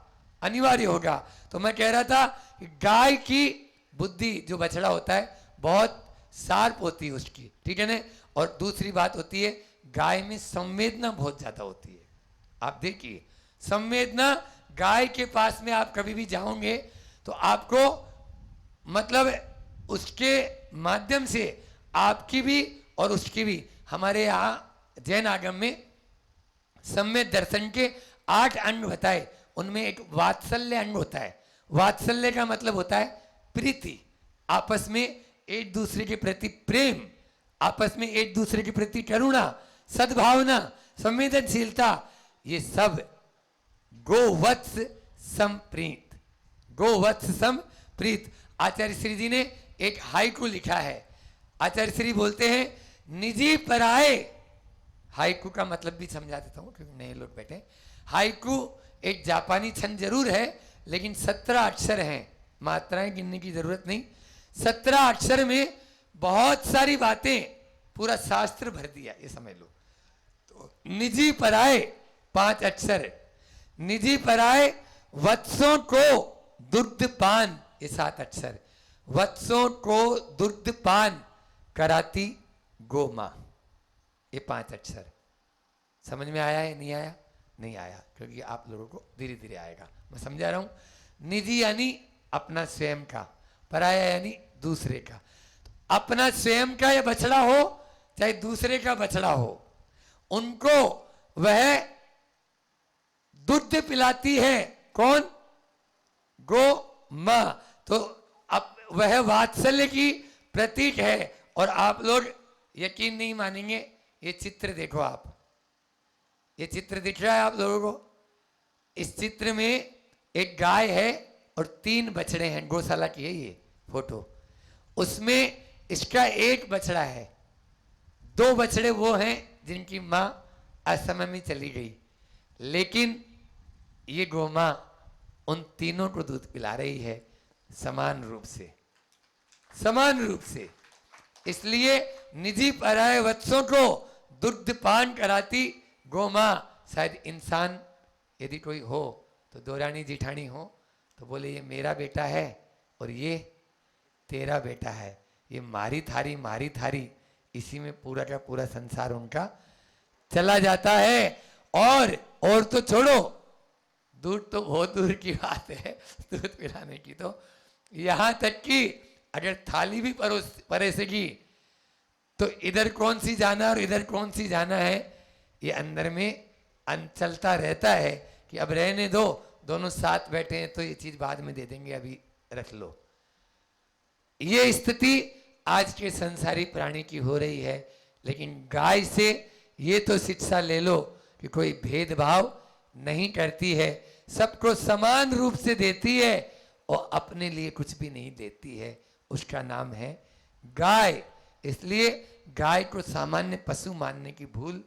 तो मैं कह रहा था कि गाय की बुद्धि, जो बछड़ा होता है, बहुत शार्प होती है उसकी, ठीक है ना। और दूसरी बात होती है, गाय में संवेदना बहुत ज्यादा होती है। आप देखिए, संवेदना, गाय के पास में आप कभी भी जाओगे तो आपको, मतलब उसके माध्यम से आपकी भी और उसकी भी, हमारे यहाँ जैन आगम में सम्यक दर्शन के 8 अंग बताए, उनमें एक वात्सल्य अंग होता है। वात्सल्य का मतलब होता है प्रीति, आपस में एक दूसरे के प्रति प्रेम, आपस में एक दूसरे के प्रति करुणा, सद्भावना, संवेदनशीलता। ये सब गोवत्स संप्रीत, गोवत्स संप्रीत। आचार्य श्री जी ने एक हाइकू लिखा है। आचार्य श्री बोलते हैं, निजी पराए, हाइकू का मतलब भी समझा देता हूं क्योंकि नए लोग बैठे। हाइकू एक जापानी छंद जरूर है, लेकिन 17 अक्षर हैं, मात्राएं गिनने की जरूरत नहीं। 17 अक्षर में बहुत सारी बातें, पूरा शास्त्र भर दिया, ये समझ लो। तो निजी पराए 5 अक्षर, निजी पराए वत्सों को दुग्ध पान, ये 7 अक्षर, वत्सों को दुग्ध पान कराती गो मां, ये 5 अक्षर। समझ में आया है? नहीं आया? नहीं आया, क्योंकि आप लोगों को धीरे धीरे आएगा। मैं समझा रहा हूं। निजी यानी अपना स्वयं का, पराया यानी दूसरे का। तो अपना स्वयं का या बछड़ा हो चाहे दूसरे का बछड़ा हो, उनको वह दूध पिलाती है। कौन? गो मां। तो अब वह वात्सल्य की प्रतीक है। और आप लोग यकीन नहीं मानेंगे, ये चित्र देखो आप, ये चित्र दिख रहा है आप लोगों को? इस चित्र में एक गाय है और 3 बछड़े हैं, गौशाला की है ये फोटो। उसमें इसका एक बछड़ा है, 2 बछड़े वो हैं जिनकी मां असमय में चली गई, लेकिन ये गौ मां उन तीनों को दूध पिला रही है समान रूप से, समान रूप से। इसलिए निजी पराये वत्सों को दुग्ध पान कराती गौ मां। शायद इंसान यदि कोई हो तो दौरानी जिठानी हो तो बोले ये मेरा बेटा है और ये तेरा बेटा है, ये मारी थारी इसी में पूरा का पूरा संसार उनका चला जाता है। और तो छोड़ो, दूध तो बहुत दूर की बात है दूध पिलाने की, तो यहां तक कि अगर थाली भी परोसेगी तो इधर कौन सी जाना और इधर कौन सी जाना है, ये अंदर में चलता रहता है कि अब रहने दो, दोनों साथ बैठे हैं तो ये चीज बाद में दे देंगे, अभी रख लो। ये स्थिति आज के संसारी प्राणी की हो रही है। लेकिन गाय से ये तो शिक्षा ले लो कि कोई भेदभाव नहीं करती है, सबको समान रूप से देती है और अपने लिए कुछ भी नहीं देती है। उसका नाम है गाय। इसलिए गाय को सामान्य पशु मानने की भूल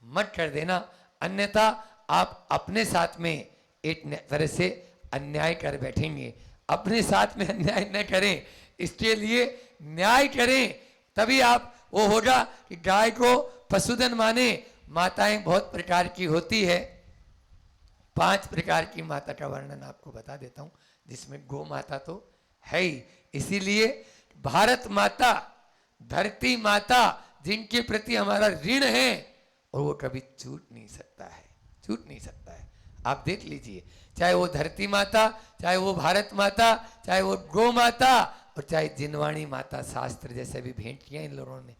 मत कर देना, अन्यथा आप अपने साथ में एक तरह से अन्याय कर बैठेंगे। अपने साथ में अन्याय न करें, इसके लिए न्याय करें, तभी आप वो होगा कि गाय को पशुधन माने। माताएं बहुत प्रकार की होती है, 5 प्रकार की माता का वर्णन आपको बता देता हूं, जिसमें गौ माता तो है ही। इसीलिए भारत माता, धरती माता, जिनके प्रति हमारा ऋण है, और वो कभी छूट नहीं सकता है, छूट नहीं सकता है। आप देख लीजिए, चाहे वो धरती माता, चाहे वो भारत माता, चाहे वो गौ माता, और चाहे जिनवाणी माता, शास्त्र जैसे भी भेंट किया इन लोगों ने,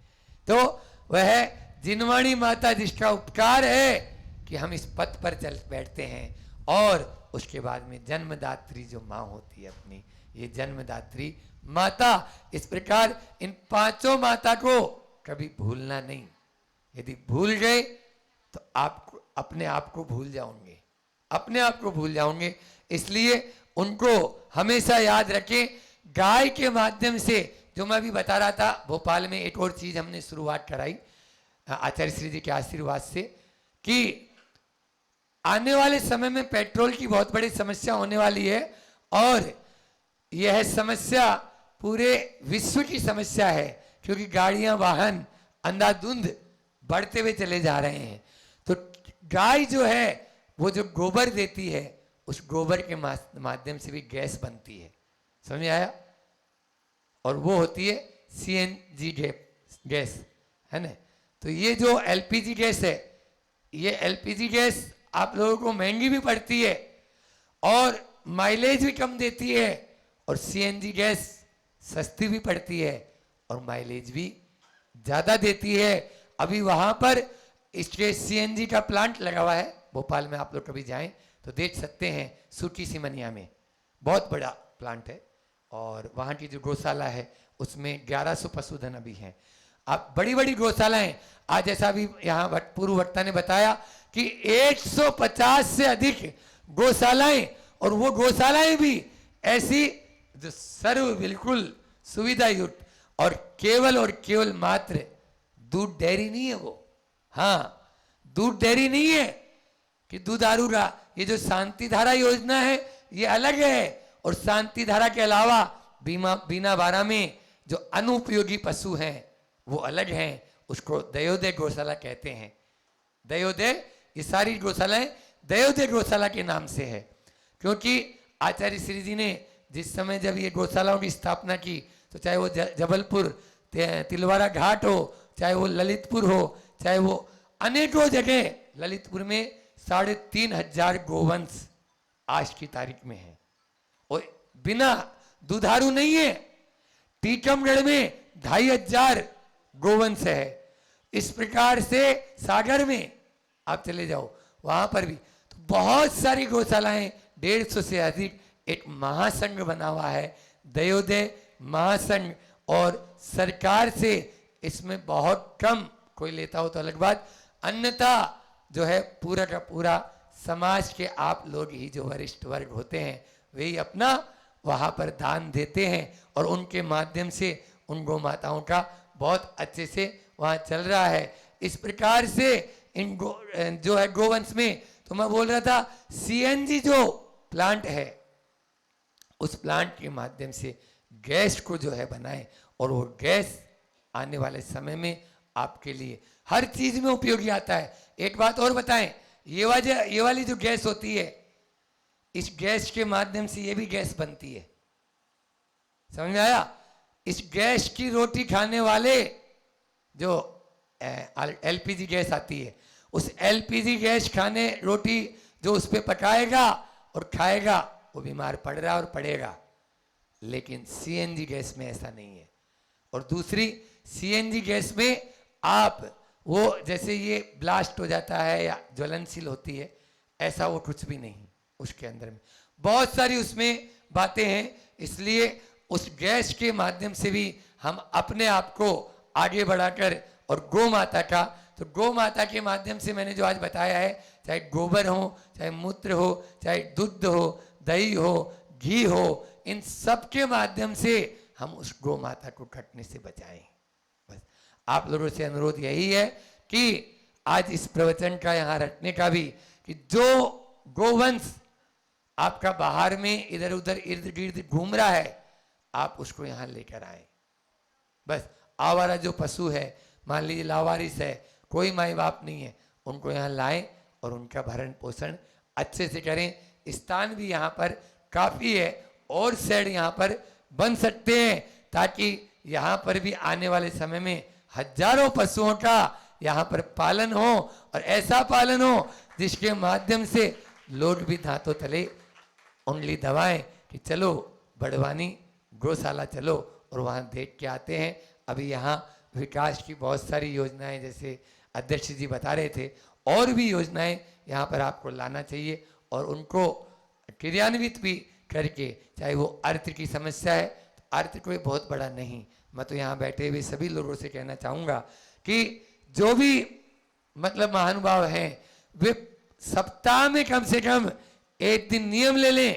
तो वह जिनवाणी माता जिसका उपकार है कि हम इस पथ पर चल बैठते हैं। और उसके बाद में जन्मदात्री जो माँ होती है अपनी, ये जन्मदात्री माता, इस प्रकार इन 5 माता को कभी भूलना नहीं। यदि भूल गए तो आप अपने आप को भूल जाओगे, अपने आप को भूल जाओगे। इसलिए उनको हमेशा याद रखें। गाय के माध्यम से, जो मैं अभी बता रहा था, भोपाल में एक और चीज हमने शुरुआत कराई आचार्य श्री जी के आशीर्वाद से, कि आने वाले समय में पेट्रोल की बहुत बड़ी समस्या होने वाली है, और यह समस्या पूरे विश्व की समस्या है, क्योंकि गाड़ियां, वाहन अंधाधुंध बढ़ते हुए चले जा रहे हैं। तो गाय जो है वो जो गोबर देती है, उस गोबर के माध्यम से भी गैस बनती है, समझ में आया? और वो होती है CNG गैस, है ना। तो ये जो LPG गैस है, ये LPG गैस आप लोगों को महंगी भी पड़ती है और माइलेज भी कम देती है, और CNG गैस सस्ती भी पड़ती है और माइलेज भी ज़्यादा देती है। अभी वहाँ पर इसके CNG का प्लांट लगा हुआ है भोपाल में, आप लोग कभी जाएं तो देख सकते हैं, सूकी सिमनिया में बहुत बड़ा प्लांट है, और वहाँ की जो गौशाला है उसमें 1100 पशुधन अभी हैं। आप बड़ी बड़ी गौशालाएं, आज जैसा अभी यहाँ पूर्व वक्ता ने बताया कि 150 से अधिक गौशालाएं, और वो गौशालाएं भी ऐसी जो सर्व बिल्कुल सुविधा युक्त, और केवल मात्र दूध डेयरी नहीं है वो। हाँ, दूध डेयरी नहीं है कि दुधारू का, ये जो शांति धारा योजना है ये अलग है, और शांति धारा के अलावा बीना बारा में जो अनुपयोगी पशु हैं वो अलग हैं, उसको दयोदय गौशाला कहते हैं। दयोदय, ये सारी गौशालाएं दयोदय गौशाला के नाम से है, क्योंकि आचार्य श्री जी ने जिस समय जब ये गौशालाओं की स्थापना की, तो चाहे वो जबलपुर तिलवारा घाट हो, चाहे वो ललितपुर हो, चाहे वो अनेकों जगह, ललितपुर में 3500 गोवंश आज की तारीख में है, और बिना दुधारू नहीं है। टीकमगढ़ में 2500 गोवंश है। इस प्रकार से सागर में आप चले जाओ, वहां पर भी तो बहुत सारी गौशालाएं, 150 से अधिक एक महासंघ बना हुआ है, दयोदय महासंघ, और सरकार से इसमें बहुत कम कोई लेता हो तो अलग बात, अन्यथा जो है पूरा का पूरा समाज के आप लोग ही जो वरिष्ठ वर्ग होते हैं वही अपना वहाँ पर दान देते हैं, और उनके माध्यम से उन गौ माताओं का बहुत अच्छे से वहाँ चल रहा है। इस प्रकार से इन जो है गोवंश में, तो मैं बोल रहा था CNG जो प्लांट है, उस प्लांट के माध्यम से गैस को जो है बनाएं, और वो गैस आने वाले समय में आपके लिए हर चीज में उपयोगी आता है। एक बात और बताएं, ये वाली जो गैस होती है, इस गैस के माध्यम से ये भी गैस बनती है, समझ में आया? इस गैस की रोटी खाने वाले जो एलपीजी गैस आती है, उस एलपीजी गैस खाने रोटी जो उस पर पकाएगा और खाएगा वो बीमार पड़ रहा और पड़ेगा। लेकिन सीएनजी गैस में ऐसा नहीं है। और दूसरी, सीएनजी गैस में आप वो जैसे ये ब्लास्ट हो जाता है या ज्वलनशील होती है, ऐसा वो कुछ भी नहीं उसके अंदर में। बहुत सारी उसमें बातें हैं, इसलिए उस गैस के माध्यम से भी हम अपने आप को आगे बढ़ाकर, और गौ माता का, तो गौ माता के माध्यम से मैंने जो आज बताया है, चाहे गोबर हो, चाहे मूत्र हो, चाहे दूध हो, दही हो, घी हो, इन सब के माध्यम से हम उस गौ माता को कटने से बचाएं। बस आप लोगों से अनुरोध यही है कि आज इस प्रवचन का यहाँ रखने का भी, कि जो गोवंश आपका बाहर में इधर उधर इर्द गिर्द घूम रहा है, आप उसको यहाँ लेकर आए। बस आवारा जो पशु है, मान लीजिए लावारिस है, कोई माई बाप नहीं है, उनको यहाँ लाएं और उनका भरण पोषण अच्छे से करें। स्थान भी यहाँ पर काफ़ी है और शेड यहाँ पर बन सकते हैं, ताकि यहाँ पर भी आने वाले समय में हजारों पशुओं का यहाँ पर पालन हो, और ऐसा पालन हो जिसके माध्यम से लोग भी दांतों तले उंगली दबाएं कि चलो बड़वानी गौशाला चलो, और वहाँ देख के आते हैं। अभी यहाँ विकास की बहुत सारी योजनाएं, जैसे अध्यक्ष जी बता रहे थे, और भी योजनाएं यहाँ पर आपको लाना चाहिए और उनको क्रियान्वित भी करके, चाहे वो अर्थ की समस्या है, तो अर्थ कोई बहुत बड़ा नहीं। मैं तो यहाँ बैठे हुए सभी लोगों से कहना चाहूँगा कि जो भी मतलब महानुभाव हैं, वे सप्ताह में कम से कम एक दिन नियम ले लें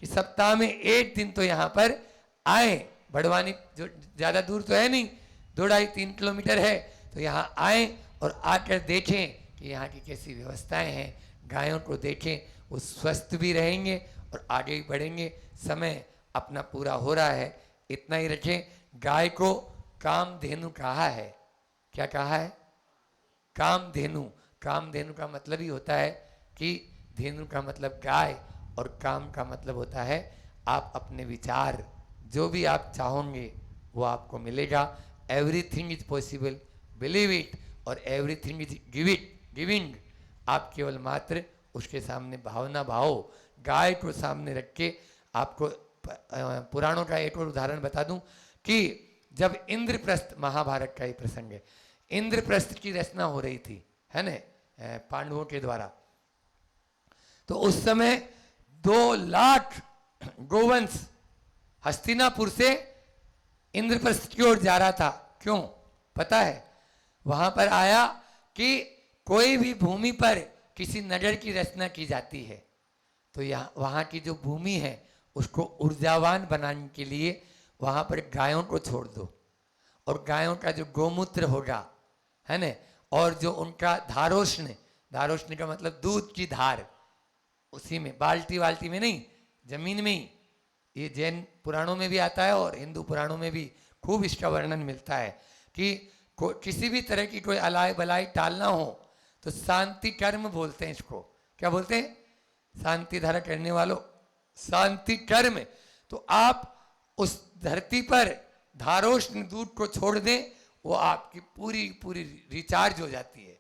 कि सप्ताह में एक दिन तो यहाँ पर आए। बड़वानी जो ज़्यादा दूर तो है नहीं, 2-2.5-3 किलोमीटर है, तो यहाँ आए और आकर देखें कि यहाँ की कैसी व्यवस्थाएं हैं। गायों को देखें, वो स्वस्थ भी रहेंगे और आगे भी बढ़ेंगे। समय अपना पूरा हो रहा है, इतना ही रखें। गाय को कामधेनु कहा है। क्या कहा है? कामधेनु। कामधेनु का मतलब ही होता है कि धेनु का मतलब गाय और काम का मतलब होता है आप अपने विचार, जो भी आप चाहोगे वो आपको मिलेगा। Everything is possible, believe it, और एवरीथिंग इज गिविंग। आप केवल मात्र उसके सामने भावना भाव। गाय को सामने रख के आपको पुराणों का एक और उदाहरण बता दूं कि जब इंद्रप्रस्थ, महाभारत का ही प्रसंग है, इंद्रप्रस्थ की रचना हो रही थी, है ना, पांडवों के द्वारा, तो उस समय 2 लाख गोवंश हस्तिनापुर से इंद्रप्रस्थ की ओर जा रहा था। क्यों पता है? वहां पर आया कि कोई भी भूमि पर किसी नगर की रचना की जाती है, तो यहाँ वहाँ की जो भूमि है उसको ऊर्जावान बनाने के लिए वहाँ पर गायों को छोड़ दो, और गायों का जो गोमूत्र होगा, है ना, और जो उनका धारोष्ण, धारोष्ण का मतलब दूध की धार, उसी में, बाल्टी वाल्टी में नहीं, जमीन में ही। ये जैन पुराणों में भी आता है और हिंदू पुराणों में भी खूब इसका वर्णन मिलता है कि किसी भी तरह की कोई अलाय बलाई टालना हो तो शांति कर्म बोलते हैं इसको। क्या बोलते हैं? शांति धारा करने वालों, शांति कर्म। तो आप उस धरती पर धारोष्ण दूध को छोड़ दें, वो आपकी पूरी पूरी रिचार्ज हो जाती है।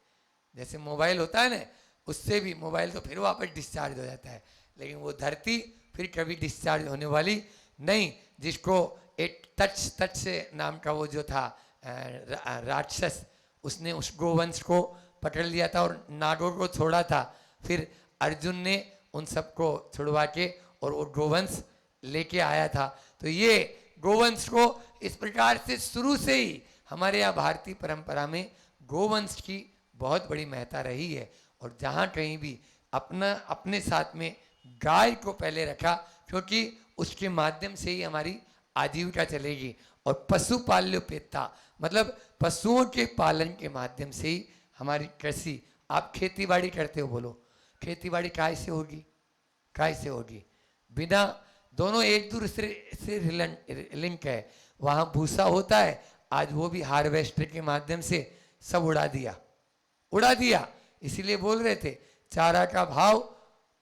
जैसे मोबाइल होता है ना, उससे भी मोबाइल तो फिर वापस डिस्चार्ज हो जाता है, लेकिन वो धरती फिर कभी डिस्चार्ज होने वाली नहीं। जिसको एक तच से नाम का वो जो था राक्षस, उसने उस गोवंश को पकड़ लिया था और नागों को छोड़ा था। फिर अर्जुन ने उन सबको छुड़वा के और वो गोवंश लेके आया था। तो ये गोवंश को इस प्रकार से शुरू से ही हमारे यहाँ भारतीय परंपरा में गोवंश की बहुत बड़ी महत्ता रही है। और जहाँ कहीं भी अपने साथ में गाय को पहले रखा, क्योंकि उसके माध्यम से ही हमारी आजीविका चलेगी। और पशुपाल्योपेता मतलब पशुओं के पालन के माध्यम से ही हमारी कृषि। आप खेती बाड़ी करते हो, बोलो खेती बाड़ी काय से होगी? काय से होगी? बिना, दोनों एक दूसरे से लिंक है। वहाँ भूसा होता है, आज वो भी हार्वेस्टर के माध्यम से सब उड़ा दिया। इसीलिए बोल रहे थे चारा का भाव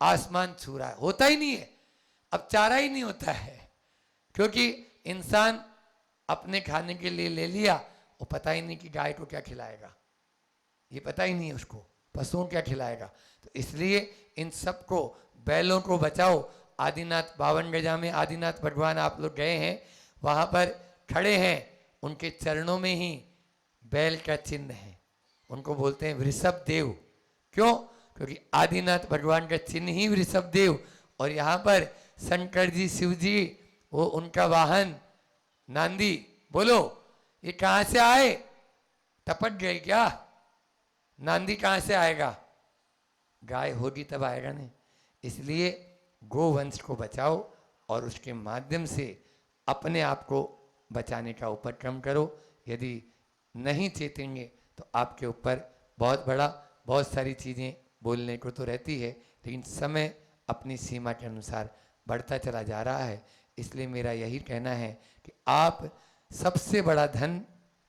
आसमान छू रहा है, होता ही नहीं है। अब चारा ही नहीं होता है, क्योंकि इंसान अपने खाने के लिए ले लिया वो पता ही नहीं कि गाय को क्या खिलाएगा, ये पता ही नहीं है उसको पशुओं क्या खिलाएगा। तो इसलिए इन सबको, बैलों को बचाओ। आदिनाथ 52 गजा में आदिनाथ भगवान आप लोग गए हैं, वहाँ पर खड़े हैं, उनके चरणों में ही बैल का चिन्ह है, उनको बोलते हैं वृषभ देव। क्यों? क्योंकि आदिनाथ भगवान का चिन्ह ही वृषभ देव। और यहाँ पर शंकर जी, शिव जी, वो उनका वाहन नांदी। बोलो ये कहाँ से आए? टपक गए क्या? नांदी कहाँ से आएगा? गाय होगी तब आएगा नहीं। इसलिए गोवंश को बचाओ और उसके माध्यम से अपने आप को बचाने का उपक्रम करो। यदि नहीं चेतेंगे तो आपके ऊपर बहुत सारी चीज़ें बोलने को तो रहती है, लेकिन समय अपनी सीमा के अनुसार बढ़ता चला जा रहा है। इसलिए मेरा यही कहना है कि आप सबसे बड़ा धन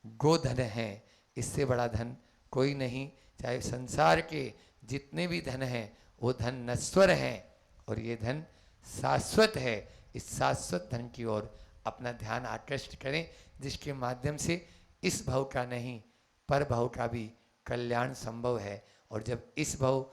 गोधन है, इससे बड़ा धन कोई नहीं। चाहे संसार के जितने भी धन हैं वो धन नश्वर हैं और ये धन शाश्वत है। इस शाश्वत धन की ओर अपना ध्यान आकृष्ट करें, जिसके माध्यम से इस भव का नहीं पर भव का भी कल्याण संभव है। और जब इस भव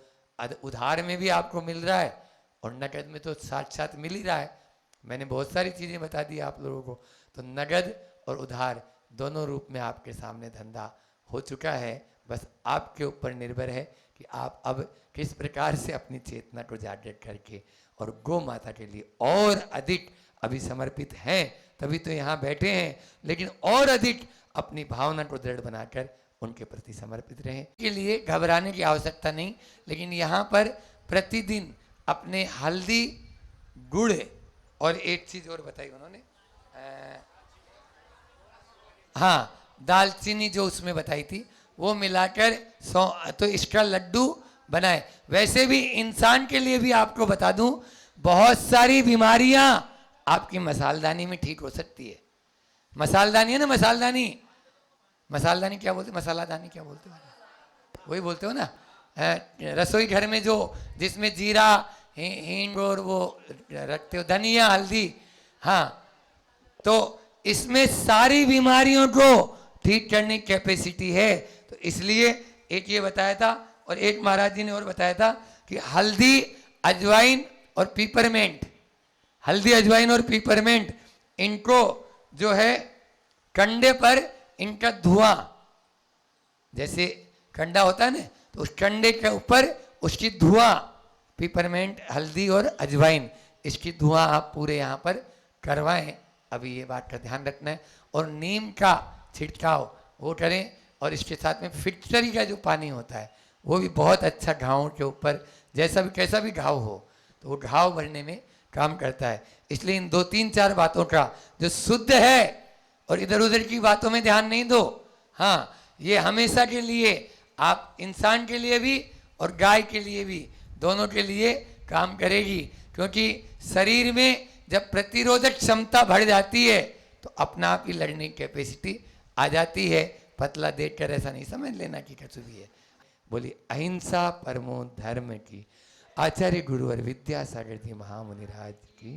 उधार में भी आपको मिल रहा है और नगद में तो साथ साथ मिल ही रहा है। मैंने बहुत सारी चीज़ें बता दी आप लोगों को, तो नगद और उधार दोनों रूप में आपके सामने धंधा हो चुका है। बस आपके ऊपर निर्भर है कि आप अब किस प्रकार से अपनी चेतना को जागृत करके और गौ माता के लिए और अधिक अभी समर्पित हैं, तभी तो यहाँ बैठे हैं, लेकिन और अधिक अपनी भावना को दृढ़ बनाकर उनके प्रति समर्पित रहें। के लिए घबराने की आवश्यकता नहीं, लेकिन यहाँ पर प्रतिदिन अपने हल्दी, गुड़ और एक चीज़ और बताई उन्होंने, हाँ दालचीनी जो उसमें बताई थी, वो मिलाकर तो इसका लड्डू बनाए। वैसे भी इंसान के लिए भी आपको बता दूं, बहुत सारी बीमारियां आपकी मसालदानी में ठीक हो सकती है। मसालदानी है ना, मसालदानी क्या बोलते, मसालादानी क्या बोलते हो? वही बोलते हो ना, रसोई घर में जो जिसमें जीरा, हींग और वो रखते हो, धनिया, हल्दी, हाँ, तो इसमें सारी बीमारियों को ठीक करने की कैपेसिटी है। तो इसलिए एक ये बताया था और एक महाराज जी ने और बताया था कि हल्दी, अजवाइन और पीपरमेंट, हल्दी, अजवाइन और पीपरमेंट, इनको जो है कंडे पर इनका धुआं, जैसे कंडा होता है ना, तो उस कंडे के ऊपर उसकी धुआं, पीपरमेंट, हल्दी और अजवाइन, इसकी धुआं आप पूरे यहाँ पर करवाएं। अभी ये बात का ध्यान रखना है। और नीम का छिड़काव वो करें, और इसके साथ में फिटकरी का जो पानी होता है वो भी बहुत अच्छा घावों के ऊपर, जैसा भी कैसा भी घाव हो तो वो घाव भरने में काम करता है। इसलिए इन 2-3-4 बातों का जो शुद्ध है, और इधर उधर की बातों में ध्यान नहीं दो। हाँ, ये हमेशा के लिए, आप इंसान के लिए भी और गाय के लिए भी, दोनों के लिए काम करेगी। क्योंकि शरीर में जब प्रतिरोधक क्षमता बढ़ जाती है तो अपना आप ही लड़ने की कैपेसिटी आ जाती है। पतला देखकर ऐसा नहीं समझ लेना कि कुछ भी है। बोली अहिंसा परमो धर्म की, आचार्य गुरुवर विद्यासागर जी महामुनि राज की।